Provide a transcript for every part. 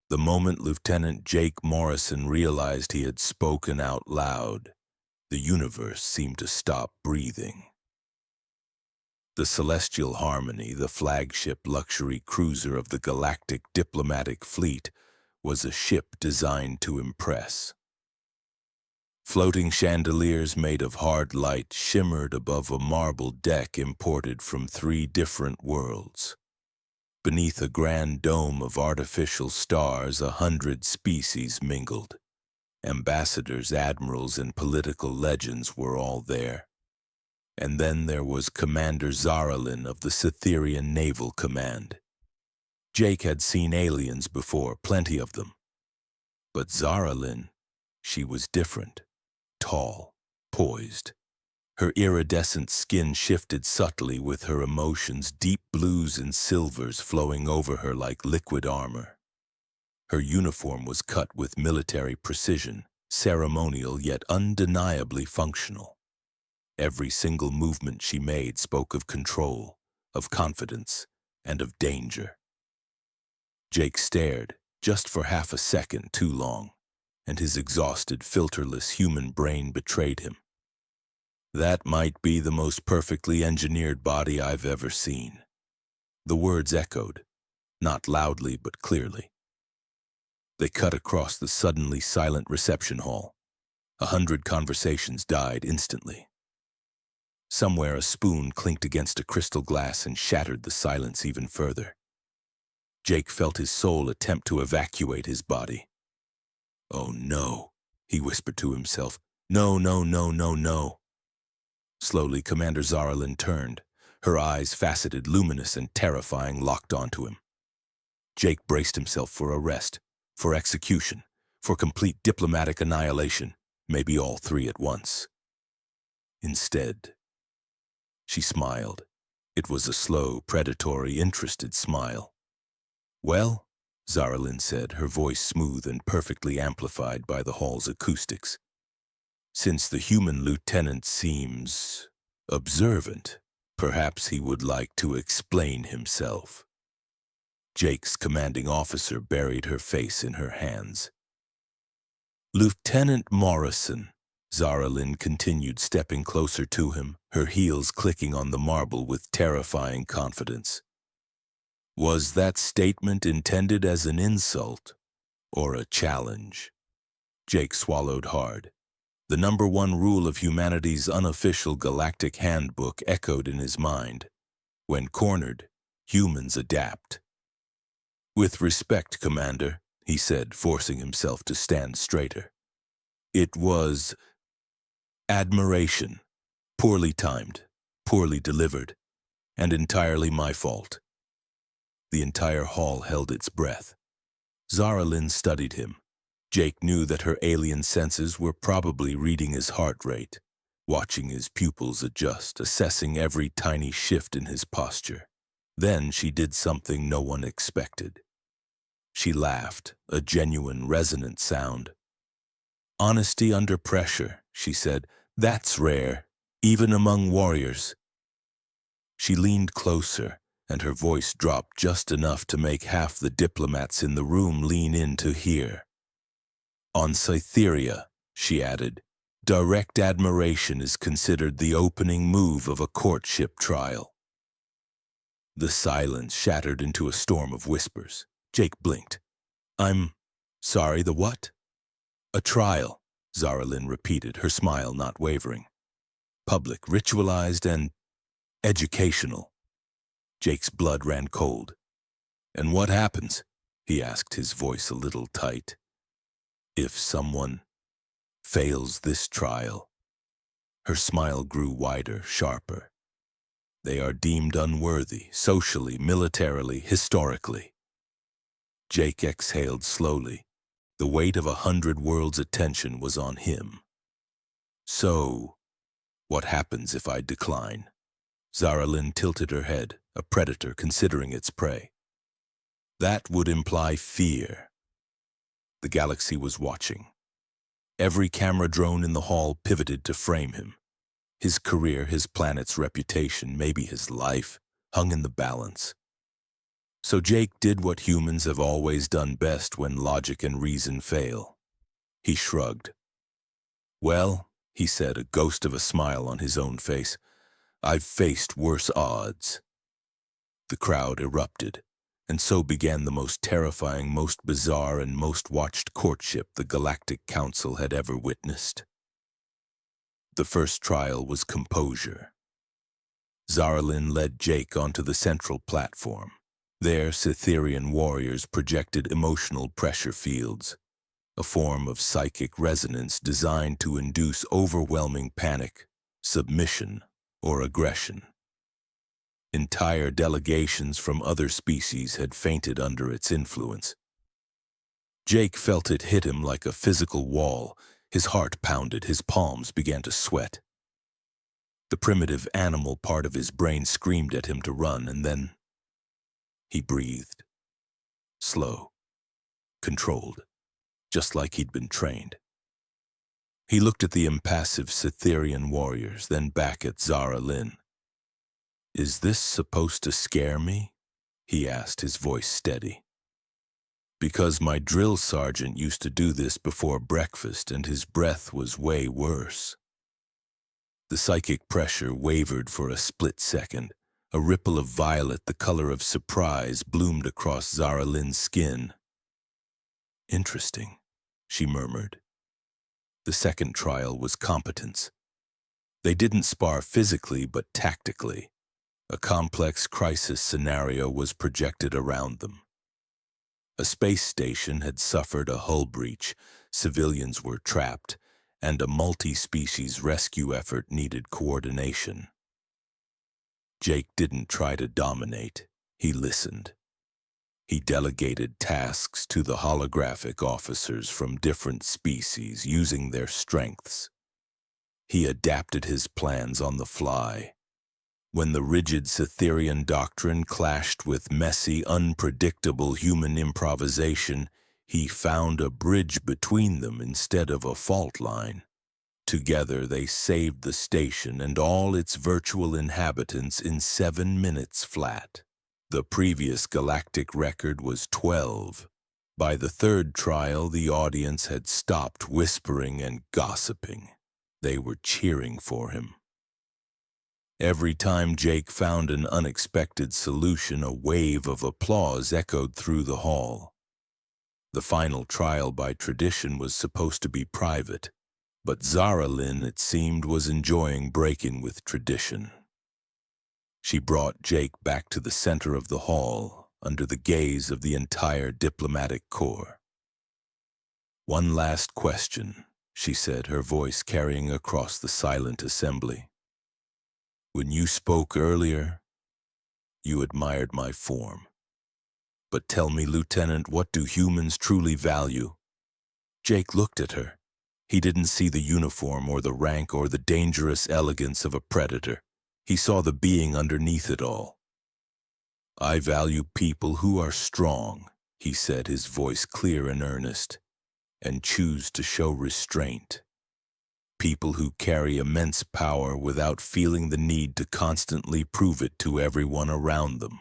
The moment Lieutenant Jake Morrison realized he had spoken out loud, the universe seemed to stop breathing. The Celestial Harmony, the flagship luxury cruiser of the galactic diplomatic fleet, was a ship designed to impress. Floating chandeliers made of hard light shimmered above a marble deck imported from 3 different worlds. Beneath a grand dome of artificial stars, 100 species mingled. Ambassadors, admirals, and political legends were all there. And then there was Commander Zaralin of the Sytherian Naval Command. Jake had seen aliens before, plenty of them. But Zaralin, she was different. Tall, poised. Her iridescent skin shifted subtly with her emotions, deep blues and silvers flowing over her like liquid armor. Her uniform was cut with military precision, ceremonial yet undeniably functional. Every single movement she made spoke of control, of confidence, and of danger. Jake stared, just for half a second too long, and his exhausted, filterless human brain betrayed him. That might be the most perfectly engineered body I've ever seen. The words echoed, not loudly but clearly. They cut across the suddenly silent reception hall. 100 conversations died instantly. Somewhere a spoon clinked against a crystal glass and shattered the silence even further. Jake felt his soul attempt to evacuate his body. "Oh no," he whispered to himself. "No, no, no, no, no." Slowly, Commander Zaralin turned, her eyes faceted, luminous and terrifying, locked onto him. Jake braced himself for arrest, for execution, for complete diplomatic annihilation, maybe all 3 at once. Instead, she smiled. It was a slow, predatory, interested smile. "Well," Zaralin said, her voice smooth and perfectly amplified by the hall's acoustics, "since the human lieutenant seems observant, perhaps he would like to explain himself." Jake's commanding officer buried her face in her hands. "Lieutenant Morrison," Zaralin continued, stepping closer to him, her heels clicking on the marble with terrifying confidence. "Was that statement intended as an insult or a challenge?" Jake swallowed hard. The #1 rule of humanity's unofficial galactic handbook echoed in his mind. When cornered, humans adapt. "With respect, Commander," he said, forcing himself to stand straighter. "It was admiration, poorly timed, poorly delivered, and entirely my fault." The entire hall held its breath. Zaralin studied him. Jake knew that her alien senses were probably reading his heart rate, watching his pupils adjust, assessing every tiny shift in his posture. Then she did something no one expected. She laughed, a genuine, resonant sound. "Honesty under pressure," she said. "That's rare, even among warriors." She leaned closer, and her voice dropped just enough to make half the diplomats in the room lean in to hear. "On Sytheria," she added, "direct admiration is considered the opening move of a courtship trial." The silence shattered into a storm of whispers. Jake blinked. "I'm sorry, the what?" "A trial," Zaralin repeated, her smile not wavering. "Public, ritualized, and educational." Jake's blood ran cold. "And what happens?" he asked, his voice a little tight. "If someone fails this trial?" Her smile grew wider, sharper. "They are deemed unworthy, socially, militarily, historically." Jake exhaled slowly. The weight of 100 worlds' attention was on him. "So, what happens if I decline?" Zaralin tilted her head, a predator considering its prey. "That would imply fear." The galaxy was watching. Every camera drone in the hall pivoted to frame him. His career, his planet's reputation, maybe his life, hung in the balance. So Jake did what humans have always done best when logic and reason fail. He shrugged. "Well," he said, a ghost of a smile on his own face, "I've faced worse odds." The crowd erupted, and so began the most terrifying, most bizarre, and most watched courtship the Galactic Council had ever witnessed. The first trial was composure. Zaralyn led Jake onto the central platform. There, Sytherian warriors projected emotional pressure fields, a form of psychic resonance designed to induce overwhelming panic, submission, or aggression. Entire delegations from other species had fainted under its influence. Jake felt it hit him like a physical wall. His heart pounded, his palms began to sweat. The primitive animal part of his brain screamed at him to run, and then he breathed. Slow, controlled, just like he'd been trained. He looked at the impassive Sytherian warriors, then back at Zaralyn. "Is this supposed to scare me?" he asked, his voice steady. "Because my drill sergeant used to do this before breakfast, and his breath was way worse." The psychic pressure wavered for a split second. A ripple of violet, the color of surprise, bloomed across Zaralyn's skin. "Interesting," she murmured. The second trial was competence. They didn't spar physically, but tactically. A complex crisis scenario was projected around them. A space station had suffered a hull breach, civilians were trapped, and a multi-species rescue effort needed coordination. Jake didn't try to dominate, he listened. He delegated tasks to the holographic officers from different species using their strengths. He adapted his plans on the fly. When the rigid Sytherian doctrine clashed with messy, unpredictable human improvisation, he found a bridge between them instead of a fault line. Together they saved the station and all its virtual inhabitants in 7 minutes flat. The previous galactic record was 12. By the third trial, the audience had stopped whispering and gossiping. They were cheering for him. Every time Jake found an unexpected solution, a wave of applause echoed through the hall. The final trial, by tradition, was supposed to be private, but Zaralyn, it seemed, was enjoying breaking with tradition. She brought Jake back to the center of the hall, under the gaze of the entire diplomatic corps. "One last question," she said, her voice carrying across the silent assembly. "When you spoke earlier, you admired my form. But tell me, Lieutenant, what do humans truly value?" Jake looked at her. He didn't see the uniform or the rank or the dangerous elegance of a predator. He saw the being underneath it all. "I value people who are strong," he said, his voice clear and earnest, "and choose to show restraint. People who carry immense power without feeling the need to constantly prove it to everyone around them."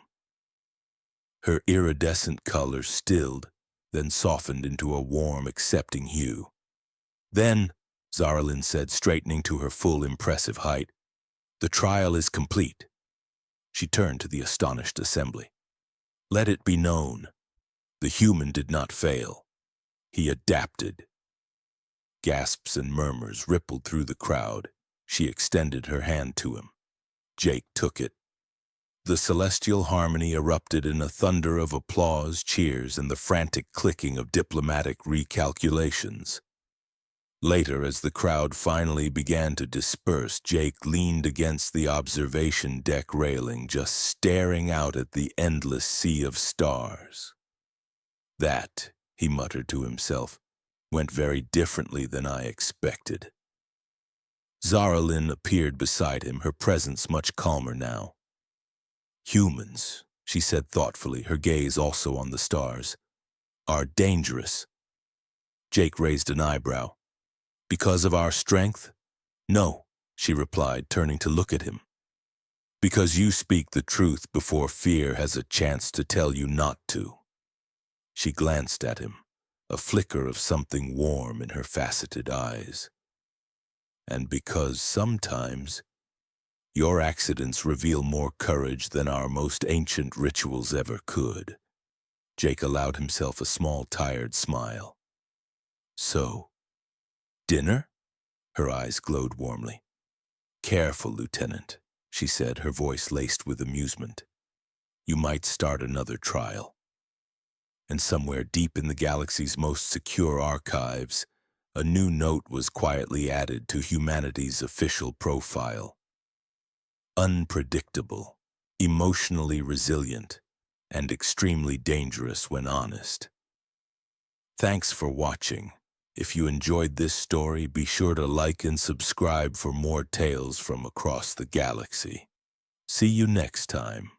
Her iridescent color stilled, then softened into a warm, accepting hue. "Then," Zaralyn said, straightening to her full, impressive height, "the trial is complete." She turned to the astonished assembly. "Let it be known, the human did not fail. He adapted." Gasps and murmurs rippled through the crowd. She extended her hand to him. Jake took it. The celestial harmony erupted in a thunder of applause, cheers, and the frantic clicking of diplomatic recalculations. Later, as the crowd finally began to disperse, Jake leaned against the observation deck railing, just staring out at the endless sea of stars. "That," he muttered to himself, "went very differently than I expected." Zaralyn appeared beside him, her presence much calmer now. "Humans," she said thoughtfully, her gaze also on the stars, "are dangerous." Jake raised an eyebrow. "Because of our strength?" "No," she replied, turning to look at him. Because you speak the truth before fear has a chance to tell you not to. She glanced at him, a flicker of something warm in her faceted eyes. And because sometimes your accidents reveal more courage than our most ancient rituals ever could. Jake allowed himself a small, tired smile. So, dinner? Her eyes glowed warmly. Careful, Lieutenant, she said, her voice laced with amusement. You might start another trial. And somewhere deep in the galaxy's most secure archives, a new note was quietly added to humanity's official profile. Unpredictable, emotionally resilient, and extremely dangerous when honest. Thanks for watching. If you enjoyed this story, be sure to like and subscribe for more tales from across the galaxy. See you next time.